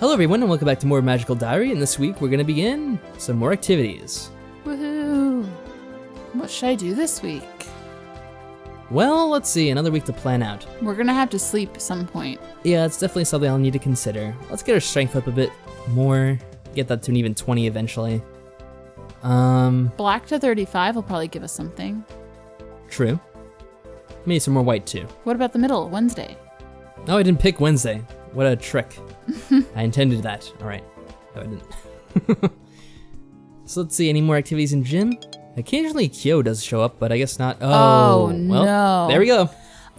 Hello everyone and welcome back to more Magical Diary, and this week we're going to begin some more activities. Woohoo! What should I do this week? Well, let's see, another week to plan out. We're gonna have to sleep at some point. Yeah, it's definitely something I'll need to consider. Let's get our strength up a bit more, get that to an even 20 eventually. Black to 35 will probably give us something. True. Maybe some more white too. What about the middle, Wednesday? Oh, I didn't pick Wednesday. What a trick. I intended that. Alright. No, I didn't. So let's see, any more activities in gym? Occasionally Kyo does show up, but I guess not. Oh, well, no. There we go.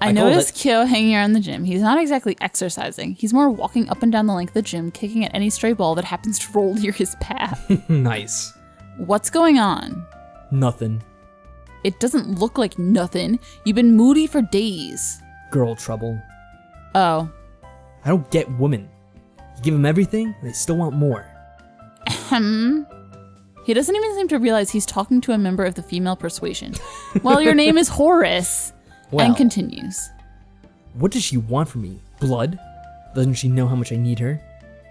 I noticed Kyo hanging around the gym. He's not exactly exercising. He's more walking up and down the length of the gym, kicking at any stray ball that happens to roll near his path. Nice. What's going on? Nothing. It doesn't look like nothing. You've been moody for days. Girl trouble. Oh. I don't get women. You give them everything, and they still want more. He doesn't even seem to realize he's talking to a member of the female persuasion. Well, your name is Horace. Well, and continues. What does she want from me? Blood? Doesn't she know how much I need her?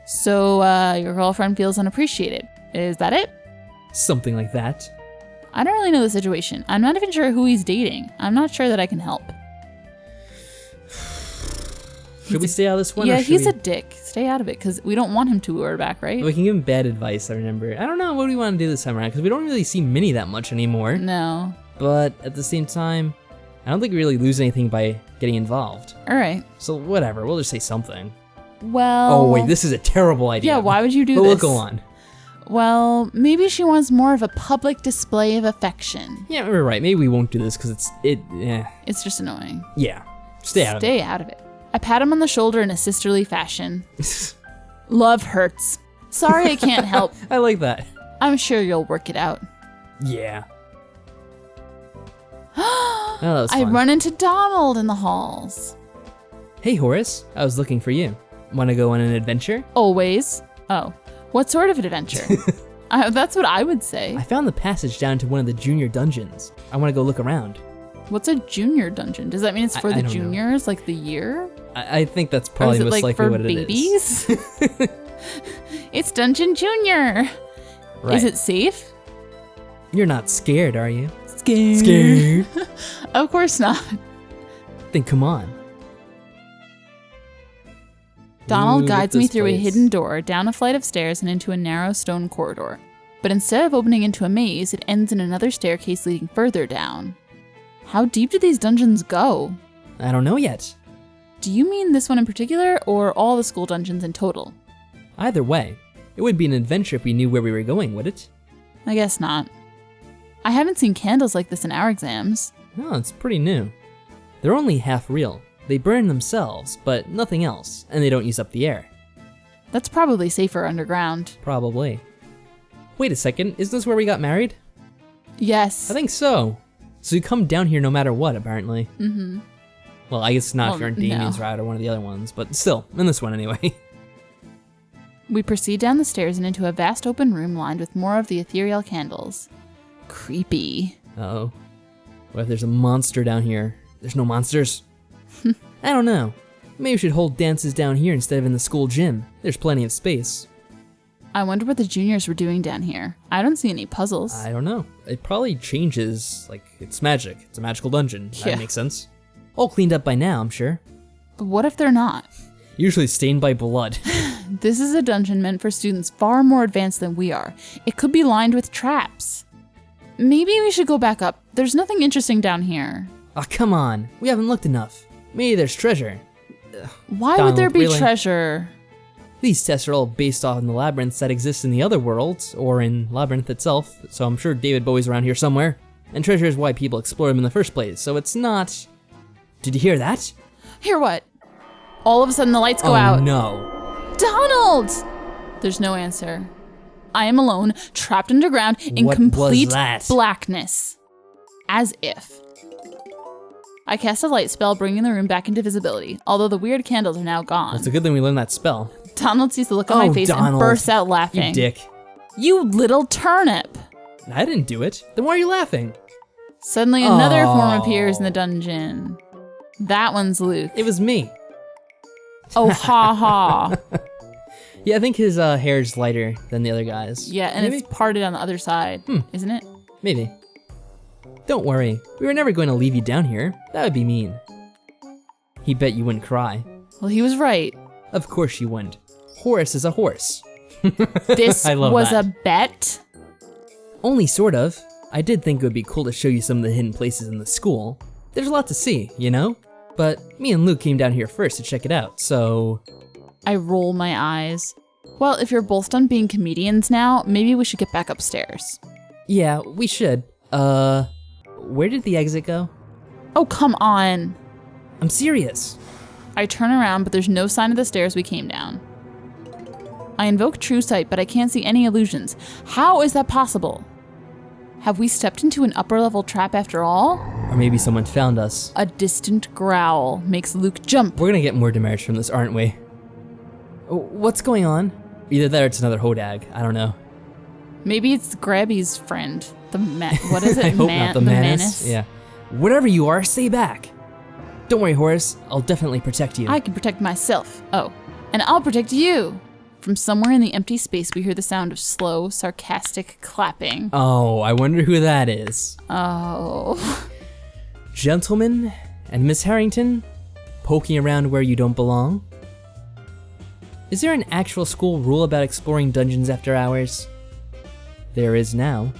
So, your girlfriend feels unappreciated. Is that it? Something like that. I don't really know the situation. I'm not even sure who he's dating. I'm not sure that I can help. Should we stay out of this one? Yeah, he's a dick. Stay out of it, because we don't want him to lure her back, right? We can give him bad advice, I remember. I don't know, what do we want to do this time around? Because we don't really see Minnie that much anymore. No. But at the same time, I don't think we really lose anything by getting involved. All right. So whatever, we'll just say something. Well... Oh wait, this is a terrible idea. Yeah, why would you do this? this? Go on. Well, maybe she wants more of a public display of affection. Yeah, we're right. Maybe we won't do this because It's just annoying. Yeah, stay out of it. Stay out of it. I pat him on the shoulder in a sisterly fashion. Love hurts. Sorry I can't help. I like that. I'm sure you'll work it out. Yeah. Oh, that was fun. I run into Donald in the halls. Hey Horace, I was looking for you. Want to go on an adventure? Always. Oh, what sort of an adventure? That's what I would say. I found the passage down to one of the junior dungeons. I want to go look around. What's a junior dungeon? Does that mean it's for the juniors, know. like the year? I think that's probably most likely for what babies? it is. It's Dungeon Junior. Right. Is it safe? You're not scared, are you? Scared. Of course not. Then come on. Donald guides me through a hidden door, down a flight of stairs, and into a narrow stone corridor. But instead of opening into a maze, it ends in another staircase leading further down. How deep do these dungeons go? I don't know yet. Do you mean this one in particular, or all the school dungeons in total? Either way, it would be an adventure if we knew where we were going, would it? I guess not. I haven't seen candles like this in our exams. Oh, it's pretty new. They're only half real. They burn themselves, but nothing else, and they don't use up the air. That's probably safer underground. Probably. Wait a second, isn't this where we got married? Yes. I think so. So you come down here no matter what, apparently. Mm-hmm. Well, I guess not if you're in Damien's route or one of the other ones, but still, in this one anyway. We proceed down the stairs and into a vast open room lined with more of the ethereal candles. Creepy. Uh-oh. What if there's a monster down here? There's no monsters? I don't know. Maybe we should hold dances down here instead of in the school gym. There's plenty of space. I wonder what the juniors were doing down here. I don't see any puzzles. I don't know. It probably changes, like, it's magic. It's a magical dungeon. Yeah. That makes sense. All cleaned up by now, I'm sure. But what if they're not? Usually stained by blood. This is a dungeon meant for students far more advanced than we are. It could be lined with traps. Maybe we should go back up. There's nothing interesting down here. Oh, come on. We haven't looked enough. Maybe there's treasure. Why Donald, would there be really? treasure? These tests are all based on the labyrinths that exist in the other worlds, or in Labyrinth itself, so I'm sure David Bowie's around here somewhere. And treasure is why people explore them in the first place, so it's not... Did you hear that? Hear what? All of a sudden the lights go out. Oh no. Donald! There's no answer. I am alone, trapped underground, in complete blackness. As if. I cast a light spell, bringing the room back into visibility, although the weird candles are now gone. It's a good thing we learned that spell. Donald sees the look on my face and bursts out laughing. You dick. You little turnip! I didn't do it. Then why are you laughing? Suddenly another form appears in the dungeon. That one's Luke. It was me. Oh, ha ha. Yeah, I think his hair's lighter than the other guys. Yeah, and it's parted on the other side, isn't it? Maybe. Don't worry, we were never going to leave you down here. That would be mean. He bet you wouldn't cry. Well, he was right. Of course you wouldn't. Horace is a horse. This was that. a bet? Only sort of. I did think it would be cool to show you some of the hidden places in the school. There's a lot to see, you know? But me and Luke came down here first to check it out, so... I roll my eyes. Well, if you're both done being comedians now, maybe we should get back upstairs. Yeah, we should. Where did the exit go? Oh, come on. I'm serious. I turn around, but there's no sign of the stairs we came down. I invoke True Sight, but I can't see any illusions. How is that possible? Have we stepped into an upper-level trap after all? Or maybe someone found us. A distant growl makes Luke jump. We're gonna get more demerits from this, aren't we? What's going on? Either that or it's another hodag. I don't know. Maybe it's Grabby's friend. What is it? I hope not. The Manus? Yeah. Whatever you are, stay back. Don't worry, Horace. I'll definitely protect you. I can protect myself. Oh, and I'll protect you. From somewhere in the empty space, we hear the sound of slow, sarcastic clapping. Oh, I wonder who that is. Oh. Gentlemen and Miss Harrington, poking around where you don't belong. Is there an actual school rule about exploring dungeons after hours? There is now.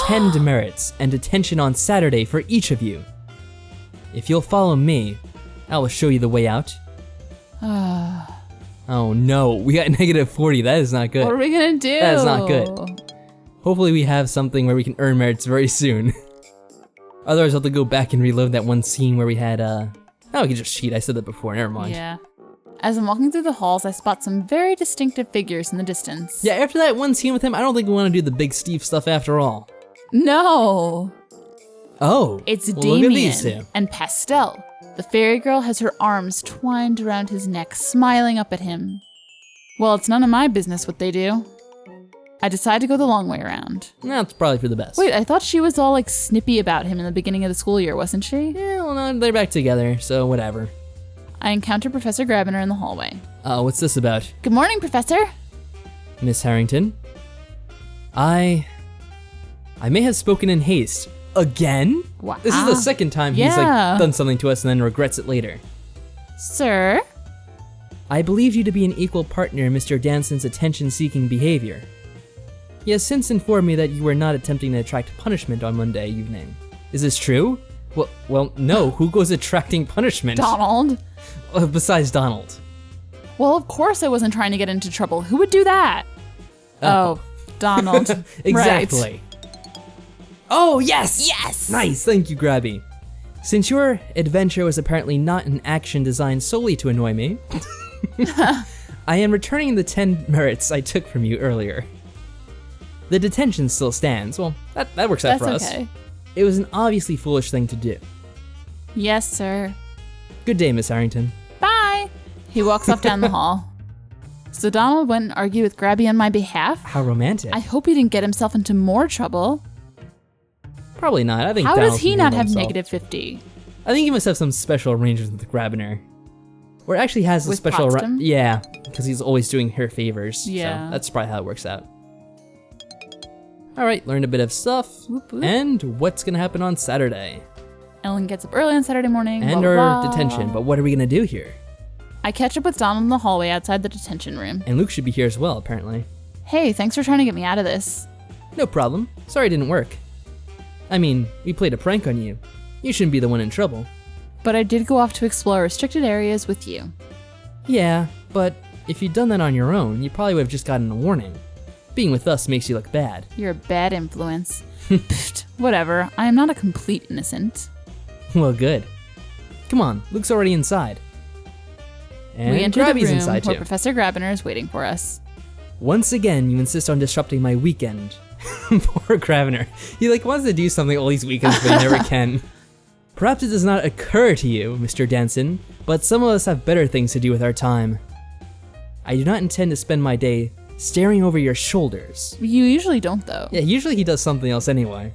10 demerits and detention on Saturday for each of you. If you'll follow me, I will show you the way out. Oh no, we got -40, that is not good. What are we gonna do? That is not good. Hopefully we have something where we can earn merits very soon. Otherwise I'll have to go back and reload that one scene where we had, oh, we can just cheat, I said that before, never mind. Yeah. As I'm walking through the halls, I spot some very distinctive figures in the distance. Yeah, after that one scene with him, I don't think we want to do the Big Steve stuff after all. No! Oh, It's well, look at these Damien two. and Pastel. The fairy girl has her arms twined around his neck, smiling up at him. Well, it's none of my business what they do. I decide to go the long way around. That's probably for the best. Wait, I thought she was all like snippy about him in the beginning of the school year, wasn't she? Yeah, well, no, they're back together, so whatever. I encounter Professor Grabiner in the hallway. What's this about? Good morning, Professor. Miss Harrington? I may have spoken in haste. Again? Wow. This is the second time he's done something to us and then regrets it later. Sir? I believed you to be an equal partner in Mr. Danson's attention-seeking behavior. He has since informed me that you were not attempting to attract punishment on Monday evening. Is this true? Well, no. Who goes attracting punishment? Donald. Besides Donald. Well, of course I wasn't trying to get into trouble. Who would do that? Oh, Donald. Exactly. Right. Oh, yes! Yes! Nice, thank you, Grabby. Since your adventure was apparently not an action designed solely to annoy me, I am returning the 10 merits I took from you earlier. The detention still stands. Well, that works out for us. That's okay. It was an obviously foolish thing to do. Yes, sir. Good day, Miss Harrington. Bye! He walks off down the hall. So Donald went and argued with Grabby on my behalf? How romantic. I hope he didn't get himself into more trouble. Probably not. I think How Donald does he can not handle have himself. -50? I think he must have some special arrangements with Grabiner. Or it actually has a With special... Potsdam? Yeah, because he's always doing her favors. Yeah. So that's probably how it works out. Alright, learned a bit of stuff. Whoop, whoop. And what's gonna happen on Saturday? Ellen gets up early on Saturday morning. And blah, our blah, blah. detention, but what are we gonna do here? I catch up with Donald in the hallway outside the detention room. And Luke should be here as well, apparently. Hey, thanks for trying to get me out of this. No problem. Sorry it didn't work. I mean, we played a prank on you. You shouldn't be the one in trouble. But I did go off to explore restricted areas with you. Yeah, but if you'd done that on your own, you probably would have just gotten a warning. Being with us makes you look bad. You're a bad influence. Pfft, whatever, I am not a complete innocent. Well, good. Come on, Luke's already inside. And We enter the Grabby's room inside where too. Professor Grabiner is waiting for us. Once again, you insist on disrupting my weekend. Poor Grabiner. He wants to do something all these weekends, but he never can. Perhaps it does not occur to you, Mr. Danson, but some of us have better things to do with our time. I do not intend to spend my day staring over your shoulders. You usually don't, though. Yeah, usually he does something else anyway.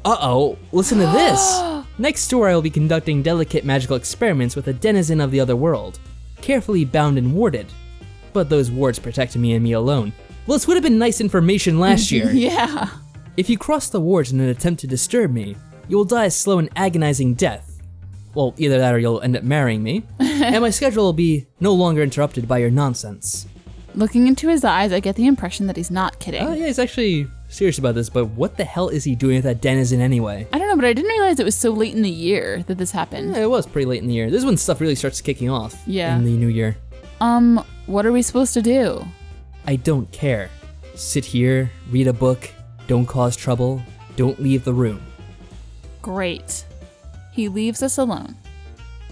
Uh-oh, listen to this! Next door I will be conducting delicate magical experiments with a denizen of the other world, carefully bound and warded. but those wards protected me and me alone. Well, this would have been nice information last year. Yeah. If you cross the wards in an attempt to disturb me, you will die a slow and agonizing death. Well, either that or you'll end up marrying me, and my schedule will be no longer interrupted by your nonsense. Looking into his eyes, I get the impression that he's not kidding. Oh yeah, he's actually serious about this, but what the hell is he doing with that denizen anyway? I don't know, but I didn't realize it was so late in the year that this happened. Yeah, it was pretty late in the year. This is when stuff really starts kicking off. Yeah. In the new year. What are we supposed to do? I don't care. Sit here, read a book, don't cause trouble, don't leave the room. Great. He leaves us alone.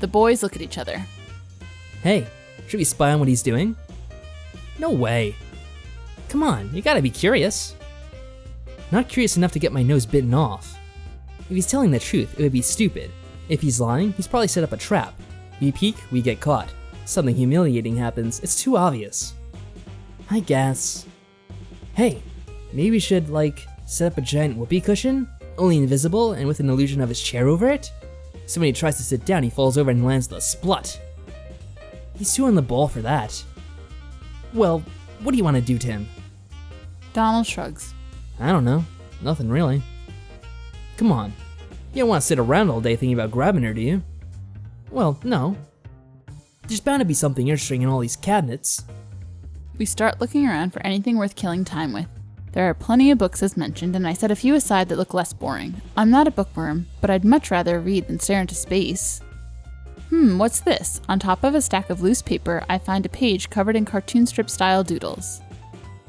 The boys look at each other. Hey, should we spy on what he's doing? No way. Come on, you gotta be curious. Not curious enough to get my nose bitten off. If he's telling the truth, it would be stupid. If he's lying, he's probably set up a trap. We peek, we get caught. Something humiliating happens, it's too obvious. I guess. Hey, maybe we should, set up a giant whoopee cushion? Only invisible and with an illusion of his chair over it? So when he tries to sit down, he falls over and lands the splut. He's too on the ball for that. Well, what do you want to do to him? Donald shrugs. I don't know. Nothing really. Come on. You don't want to sit around all day thinking about grabbing her, do you? Well, no. There's bound to be something interesting in all these cabinets. We start looking around for anything worth killing time with. There are plenty of books as mentioned, and I set a few aside that look less boring. I'm not a bookworm, but I'd much rather read than stare into space. What's this? On top of a stack of loose paper, I find a page covered in cartoon strip style doodles.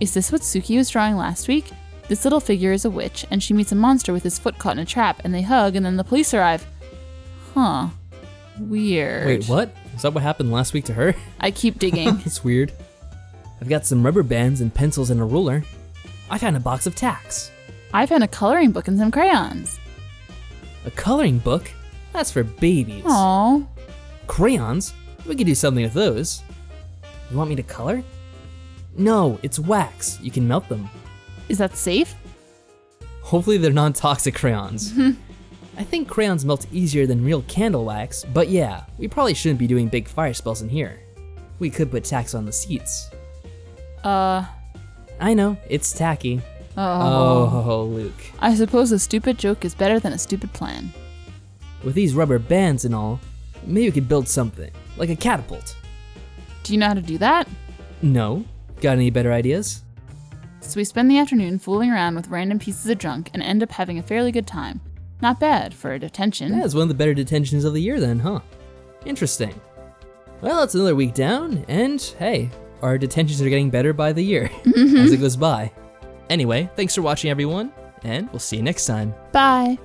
Is this what Suki was drawing last week? This little figure is a witch, and she meets a monster with his foot caught in a trap, and they hug, and then the police arrive. Huh. Weird. Wait, what? Is that what happened last week to her? I keep digging. It's weird. I've got some rubber bands and pencils and a ruler. I found a box of tacks. I found a coloring book and some crayons. A coloring book? That's for babies. Aww. Crayons? We could do something with those. You want me to color? No, it's wax. You can melt them. Is that safe? Hopefully they're non-toxic crayons. I think crayons melt easier than real candle wax, but yeah, we probably shouldn't be doing big fire spells in here. We could put tacks on the seats. I know, it's tacky. Oh, Luke. I suppose a stupid joke is better than a stupid plan. With these rubber bands and all, maybe we could build something, like a catapult. Do you know how to do that? No. Got any better ideas? So we spend the afternoon fooling around with random pieces of junk and end up having a fairly good time. Not bad for a detention. Yeah, it's one of the better detentions of the year then, huh? Interesting. Well, it's another week down, and hey, our detentions are getting better by the year as it goes by. Anyway, thanks for watching everyone, and we'll see you next time. Bye.